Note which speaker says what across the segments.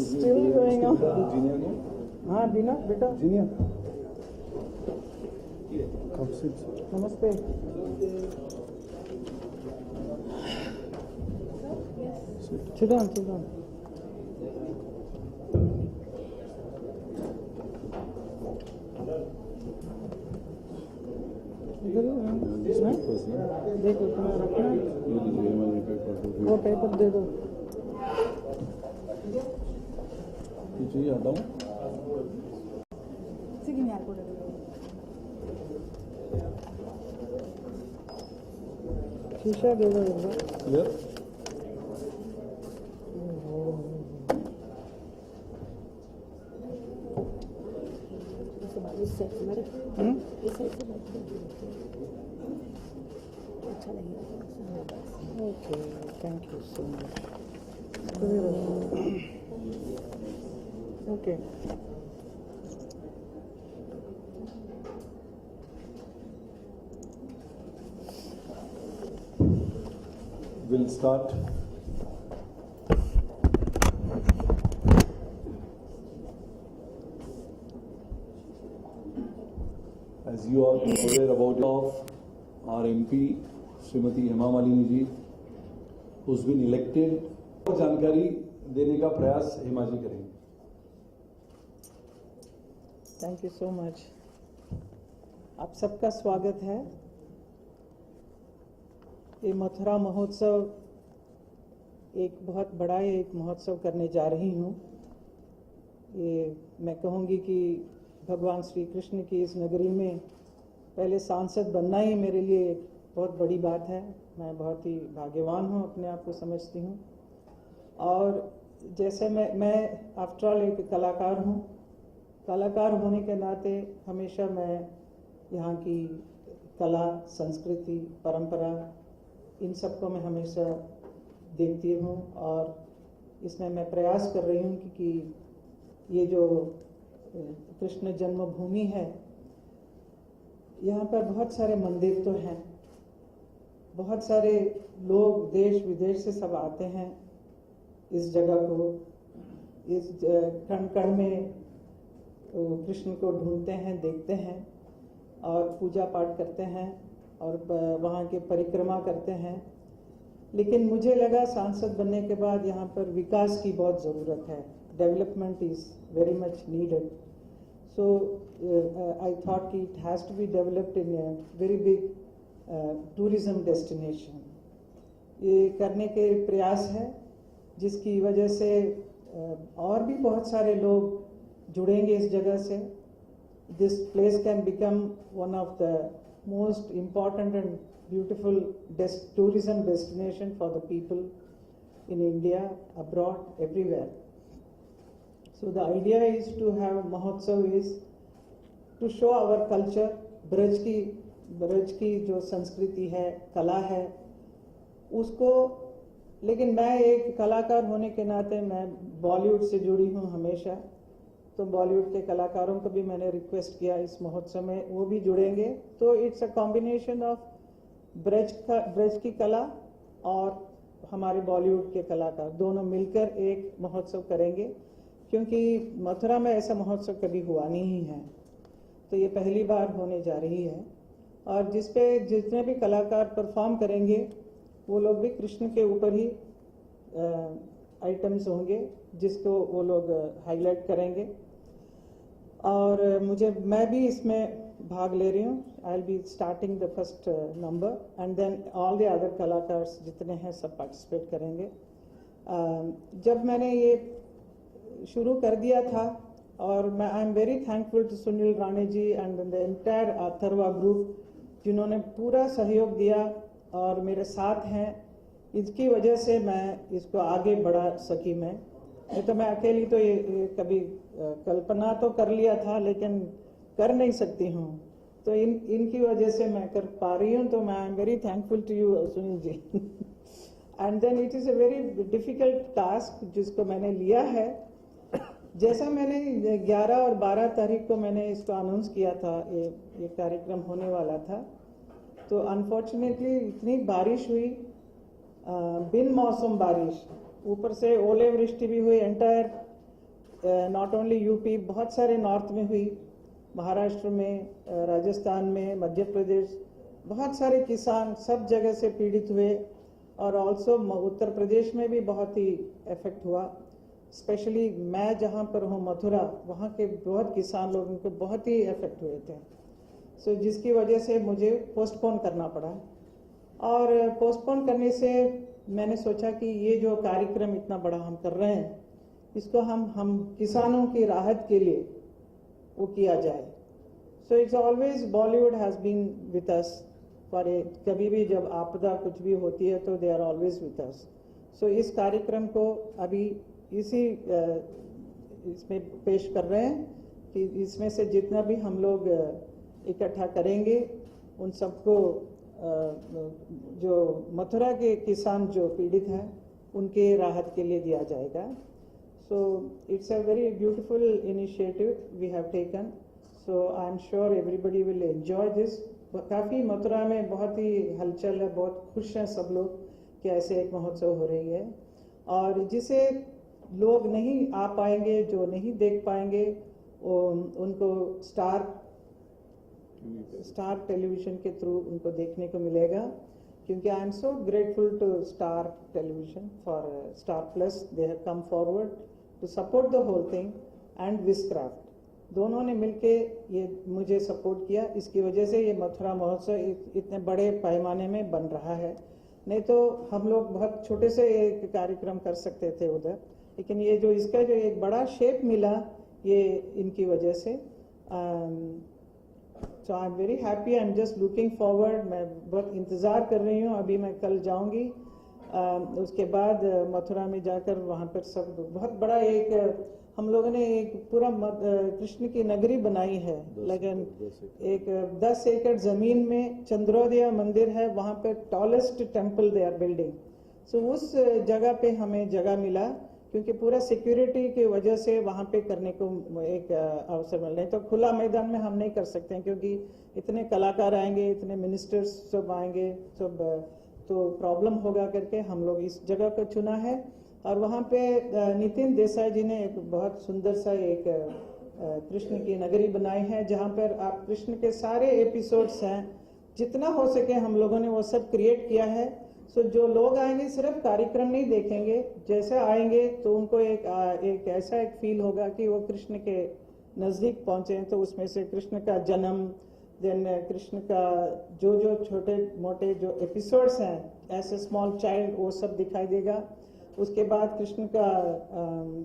Speaker 1: Still going on. हाँ बिना बेटा नमस्ते. Sit down. देखो तुम्हें रखना वो पेपर दे दो.
Speaker 2: चाहिए हटाऊं
Speaker 1: शीशा दे दो. Okay, thank you so much. Okay.
Speaker 2: We'll start. As you are aware about our MP, Shrimati Hema Malini ji, who's been elected, और जानकारी देने का प्रयास हेमा जी करेंगे.
Speaker 1: Thank you so much. आप सबका स्वागत है. ये मथुरा महोत्सव एक बहुत बड़ा एक महोत्सव करने जा रही हूँ. ये मैं कहूँगी कि भगवान श्री कृष्ण की इस नगरी में पहले सांसद बनना ही मेरे लिए एक बहुत बड़ी बात है. मैं बहुत ही भाग्यवान हूँ, अपने आप को समझती हूँ. और जैसे मैं आफ्टर ऑल एक कलाकार हूँ. कलाकार होने के नाते हमेशा मैं यहाँ की कला, संस्कृति, परंपरा, इन सबको मैं हमेशा देखती हूँ. और इसमें मैं प्रयास कर रही हूँ कि ये जो कृष्ण जन्मभूमि है, यहाँ पर बहुत सारे मंदिर तो हैं, बहुत सारे लोग देश विदेश से सब आते हैं इस जगह को, इस कण में कृष्ण को ढूंढते हैं, देखते हैं और पूजा पाठ करते हैं और वहाँ के परिक्रमा करते हैं. लेकिन मुझे लगा सांसद बनने के बाद यहाँ पर विकास की बहुत ज़रूरत है. Development is very much needed. So I thought कि it has to be developed in a very big tourism destination. ये करने के प्रयास है जिसकी वजह से और भी बहुत सारे लोग जुड़ेंगे इस जगह से. This place can become one of the most important and beautiful tourism destination for the people in India, abroad, everywhere. So the idea is to have Mahotsav is to show our culture. Braj की जो संस्कृति है, कला है, उसको. लेकिन मैं एक कलाकार होने के नाते मैं बॉलीवुड से जुड़ी हूँ हमेशा. तो बॉलीवुड के कलाकारों को भी मैंने रिक्वेस्ट किया इस महोत्सव में वो भी जुड़ेंगे. तो it's a combination of Braj की कला और हमारे बॉलीवुड के कलाकार दोनों मिलकर एक महोत्सव करेंगे. क्योंकि मथुरा में ऐसा महोत्सव कभी हुआ नहीं है, तो ये पहली बार होने जा रही है. और जितने भी कलाकार परफॉर्म करेंगे वो लोग भी कृष्ण के ऊपर ही आइटम्स होंगे जिसको वो लोग हाईलाइट करेंगे. और मैं भी इसमें भाग ले रही हूँ. I will be starting the first number and then all the other कलाकार्स जितने हैं सब पार्टिसिपेट करेंगे. जब मैंने ये शुरू कर दिया था, और मैं I am very thankful to Sunil Rane ji and the entire Atharva group जिन्होंने पूरा सहयोग दिया और मेरे साथ हैं. इसकी वजह से मैं इसको आगे बढ़ा सकी. मैं तो मैं अकेली तो ये कभी कल्पना तो कर लिया था लेकिन कर नहीं सकती हूँ. तो इनकी वजह से मैं कर पा रही हूँ. तो मैं I am very thankful to you Sunil ji. And then it is a very difficult task जिसको मैंने लिया है. जैसा मैंने 11 और 12 तारीख को मैंने इसको अनाउंस किया था, ये कार्यक्रम होने वाला था, तो अनफॉर्चुनेटली इतनी बारिश हुई, बिन मौसम बारिश, ऊपर से ओले वृष्टि भी हुई एंटायर नॉट ओनली यूपी, बहुत सारे नॉर्थ में हुई, महाराष्ट्र में, राजस्थान में, मध्य प्रदेश, बहुत सारे किसान सब जगह से पीड़ित हुए। और ऑल्सो उत्तर प्रदेश में भी बहुत ही इफेक्ट हुआ। स्पेशली मैं जहाँ पर हूँ मथुरा, वहाँ के बहुत किसान लोगों को बहुत ही इफेक्ट हुए थे। सो जिसकी वजह से मुझे पोस्टपोन करना पड़ा। और पोस्टपोन करने से मैंने सोचा कि ये जो कार्यक्रम इतना बड़ा हम कर रहे हैं, इसको हम किसानों की राहत के लिए वो किया जाए। So it's always Bollywood has been with us for कभी भी जब आपदा कुछ भी होती है तो they are always with us. So इस कार्यक्रम को अभी इसमें पेश कर रहे हैं कि इसमें से जितना भी हम लोग इकट्ठा करेंगे उन सबको जो मथुरा के किसान जो पीड़ित हैं उनके राहत के लिए दिया जाएगा। So it's a very beautiful initiative we have taken. So I am sure everybody will enjoy this. काफ़ी मथुरा में बहुत ही हलचल है, बहुत खुश हैं सब लोग कि ऐसे एक महोत्सव हो रही है। और जिसे लोग नहीं आ पाएंगे, जो नहीं देख पाएंगे, उनको स्टार टेलीविजन के थ्रू उनको देखने को मिलेगा, क्योंकि I am so grateful to Star television for Star Plus. They have come forward to support the whole thing and Wizcraft, दोनों ने मिलके ये मुझे सपोर्ट किया। इसकी वजह से ये मथुरा महोत्सव इतने बड़े पैमाने में बन रहा है। नहीं तो हम लोग बहुत छोटे से एक कार्यक्रम कर सकते थे उधर, लेकिन ये जो इसका जो एक बड़ा शेप मिला ये इनकी वजह से। So I am very happy, I am just looking forward. मैं बहुत इंतज़ार कर रही हूँ। अभी मैं कल जाऊँगी, उसके बाद मथुरा में जाकर वहाँ पर सब बहुत बड़ा एक हम लोगों ने एक पूरा कृष्ण की नगरी बनाई है। लेकिन एक 10 एकड़ जमीन में चंद्रोदय मंदिर है, वहाँ पे tallest temple they are building. So उस जगह पे हमें जगह मिला, क्योंकि पूरा सिक्योरिटी की वजह से वहाँ पे करने को एक अवसर मिल रहा है। तो खुला मैदान में हम नहीं कर सकते हैं, क्योंकि इतने कलाकार आएंगे, इतने मिनिस्टर्स सब आएंगे, सब तो प्रॉब्लम होगा करके हम लोग इस जगह को चुना है। और वहाँ पे नितिन देसाई जी ने एक बहुत सुंदर सा एक कृष्ण की नगरी बनाई है, जहाँ पर आप कृष्ण के सारे एपिसोड्स हैं, जितना हो सके हम लोगों ने वो सब क्रिएट किया है। सो जो लोग आएंगे सिर्फ कार्यक्रम नहीं देखेंगे, जैसे आएंगे तो उनको एक ऐसा एक फील होगा कि वो कृष्ण के नज़दीक पहुँचे हैं। तो उसमें से कृष्ण का जन्म, देन कृष्ण का जो छोटे मोटे जो एपिसोड्स हैं एज ए स्मॉल चाइल्ड, वो सब दिखाई देगा। उसके बाद कृष्ण का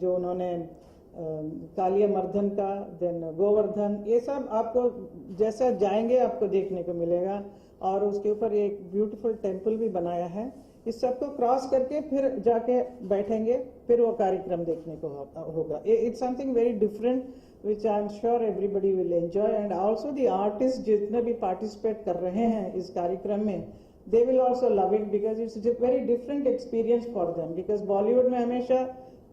Speaker 1: जो उन्होंने कालिया मर्दन का, देन गोवर्धन, ये सब आपको जैसा जाएंगे आपको देखने को मिलेगा। और उसके ऊपर एक ब्यूटीफुल टेम्पल भी बनाया है। इस सब को क्रॉस करके फिर जाके बैठेंगे, फिर वो कार्यक्रम देखने को होगा। It's something very different which I am sure everybody will enjoy. And also the artist जितने भी पार्टिसिपेट कर रहे हैं इस कार्यक्रम में, they will also love it because it's a very different experience for them, because Bollywood में हमेशा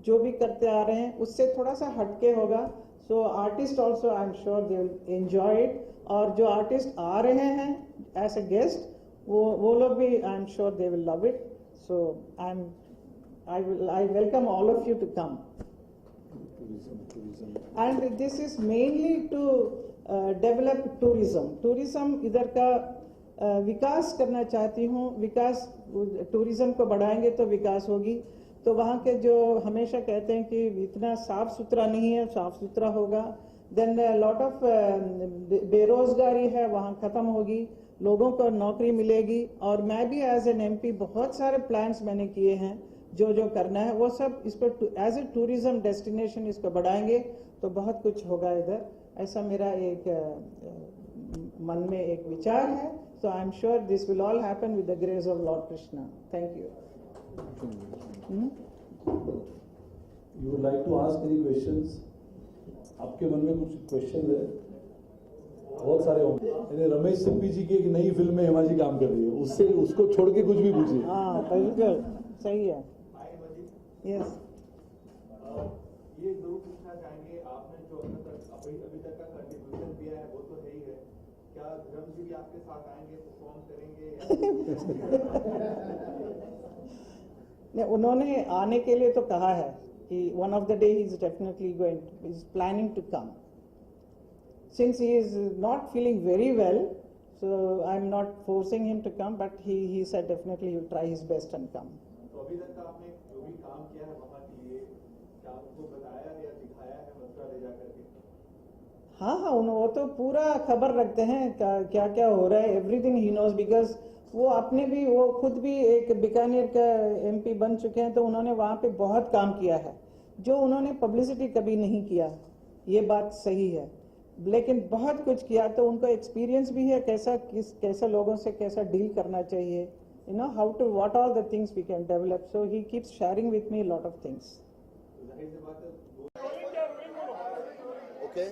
Speaker 1: जो भी करते आ रहे हैं उससे थोड़ा सा हटके होगा। सो artist also I am sure they will enjoy it. और जो आर्टिस्ट आ रहे हैं एज ए गेस्ट, वो लोग भी I am sure they will love it. So I welcome all of you to come. And this is mainly to develop tourism इधर का विकास करना चाहती हूँ। विकास, टूरिज्म को बढ़ाएंगे तो विकास होगी। तो वहाँ के जो हमेशा कहते हैं कि इतना साफ सुथरा नहीं है, साफ सुथरा होगा। देन लॉट ऑफ बेरोजगारी है, वहाँ खत्म होगी, लोगों को नौकरी मिलेगी। और मैं भी एज एन एमपी बहुत सारे प्लान्स मैंने किए हैं जो करना है, वो सब इस पर एज ए टूरिज्म डेस्टिनेशन इसको बढ़ाएंगे तो बहुत कुछ होगा इधर। ऐसा मेरा एक मन में एक विचार है। So I am sure this will all happen with the grace of Lord Krishna. Thank you.
Speaker 2: You would like to ask any questions? आपके मन में कुछ क्वेश्चन है? बहुत सारे होंगे। रमेश सिप्पी जी की एक नई फिल्म में हेमा जी काम कर रही है, उससे उसको छोड़ के कुछ भी पूछिए।
Speaker 1: हाँ बिल्कुल सही है। यस,
Speaker 3: ये गुरु कृष्ण पूछना चाहेंगे, आपने जो अभी तक का कंट्रीब्यूशन दिया है वो तो है ही है, क्या धर्म जी भी आपके साथ आएंगे, परफॉर्म करेंगे
Speaker 1: नहीं, उन्होंने आने के लिए तो कहा है कि one of the day he is definitely going, is planning to come. Since he is not feeling very well, so I'm not forcing him to come, but he said definitely he will try his best and come.
Speaker 3: तो अभी तक का आपने जो भी काम किया है वहाँ के लिए, क्या आपको बताया या दिखाया है मथुरा ले जा करके?
Speaker 1: हाँ हाँ, वो तो पूरा खबर रखते हैं क्या क्या हो रहा है, एवरीथिंग ही नोज, बिकॉज वो अपने भी, वो खुद भी एक बीकानेर का MP बन चुके हैं, तो उन्होंने वहाँ पे बहुत काम किया है जो उन्होंने पब्लिसिटी कभी नहीं किया, ये बात सही है, लेकिन बहुत कुछ किया, तो उनको एक्सपीरियंस भी है कैसा लोगों से कैसा डील करना चाहिए, you know how to what are the things we can develop, so he keeps sharing with me lot of things.
Speaker 3: जाहिर सी बात है.
Speaker 4: Okay.